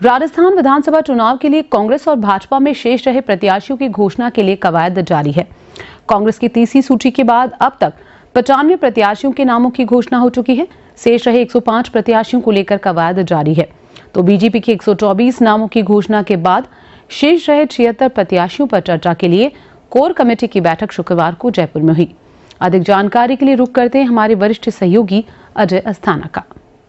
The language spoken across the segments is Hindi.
राजस्थान विधानसभा चुनाव के लिए कांग्रेस और भाजपा में शेष रहे प्रत्याशियों की घोषणा के लिए कवायद जारी है। कांग्रेस की तीसरी सूची के बाद अब तक 95 प्रत्याशियों के नामों की घोषणा हो चुकी है। शेष रहे 105 प्रत्याशियों को लेकर कवायद जारी है। तो बीजेपी के 124 नामों की घोषणा के बाद शेष रहे 76 प्रत्याशियों पर चर्चा के लिए कोर कमेटी की बैठक शुक्रवार को जयपुर में हुई। अधिक जानकारी के लिए रुख करते हैं हमारे वरिष्ठ सहयोगी अजय अस्थाना का।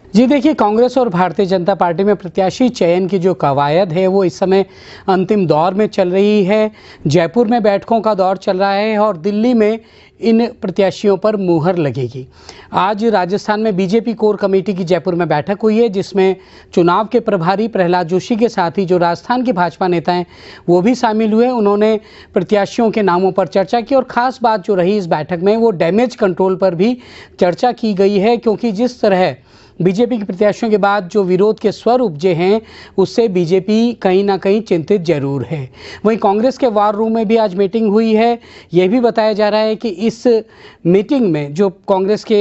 जी देखिए, कांग्रेस और भारतीय जनता पार्टी में प्रत्याशी चयन की जो कवायद है वो इस समय अंतिम दौर में चल रही है। जयपुर में बैठकों का दौर चल रहा है और दिल्ली में इन प्रत्याशियों पर मुहर लगेगी। आज राजस्थान में बीजेपी कोर कमेटी की जयपुर में बैठक हुई है, जिसमें चुनाव के प्रभारी प्रहलाद जोशी के साथ ही जो राजस्थान के भाजपा नेता हैं वो भी शामिल हुए। उन्होंने प्रत्याशियों के नामों पर चर्चा की और ख़ास बात जो रही इस बैठक में वो डैमेज कंट्रोल पर भी चर्चा की गई है, क्योंकि जिस तरह बीजेपी के प्रत्याशियों के बाद जो विरोध के स्वर उपजे हैं उससे बीजेपी कहीं ना कहीं चिंतित जरूर है। वहीं कांग्रेस के वार रूम में भी आज मीटिंग हुई है। यह भी बताया जा रहा है कि इस मीटिंग में जो कांग्रेस के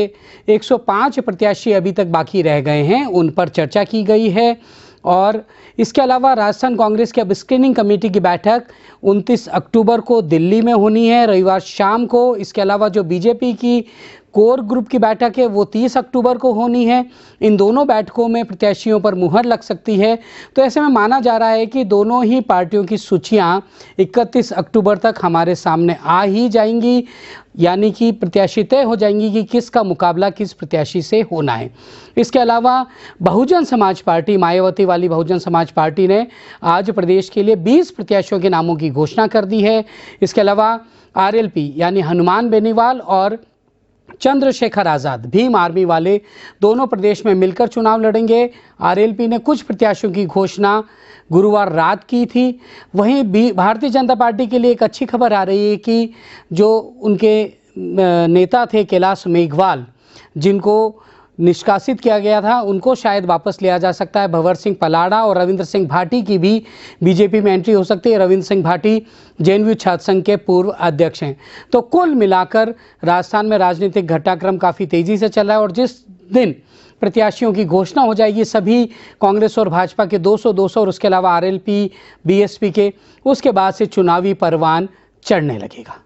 105 प्रत्याशी अभी तक बाकी रह गए हैं उन पर चर्चा की गई है। और इसके अलावा राजस्थान कांग्रेस की अब स्क्रीनिंग कमेटी की बैठक 29 अक्टूबर को दिल्ली में होनी है, रविवार शाम को। इसके अलावा जो बीजेपी की कोर ग्रुप की बैठक है वो 30 अक्टूबर को होनी है। इन दोनों बैठकों में प्रत्याशियों पर मुहर लग सकती है। तो ऐसे में माना जा रहा है कि दोनों ही पार्टियों की सूचियां 31 अक्टूबर तक हमारे सामने आ ही जाएंगी, यानी कि प्रत्याशी तय हो जाएंगी कि किसका मुकाबला किस प्रत्याशी से होना है। इसके अलावा बहुजन समाज पार्टी, मायावती वाली बहुजन समाज पार्टी ने आज प्रदेश के लिए 20 प्रत्याशियों के नामों की घोषणा कर दी है। इसके अलावा आरएलपी यानी हनुमान बेनीवाल और चंद्रशेखर आज़ाद, भीम आर्मी वाले, दोनों प्रदेश में मिलकर चुनाव लड़ेंगे। आरएलपी ने कुछ प्रत्याशियों की घोषणा गुरुवार रात की थी। वहीं भारतीय जनता पार्टी के लिए एक अच्छी खबर आ रही है कि जो उनके नेता थे कैलाश मेघवाल, जिनको निष्कासित किया गया था, उनको शायद वापस लिया जा सकता है। भंवर सिंह पलाड़ा और रविंद्र सिंह भाटी की भी बीजेपी में एंट्री हो सकती है। रविंद्र सिंह भाटी जेएनयू छात्र संघ के पूर्व अध्यक्ष हैं। तो कुल मिलाकर राजस्थान में राजनीतिक घटनाक्रम काफ़ी तेज़ी से चल रहा है और जिस दिन प्रत्याशियों की घोषणा हो जाएगी सभी कांग्रेस और भाजपा के 200 और उसके अलावा आरएलपी, बीएसपी के, उसके बाद से चुनावी परवान चढ़ने लगेगा।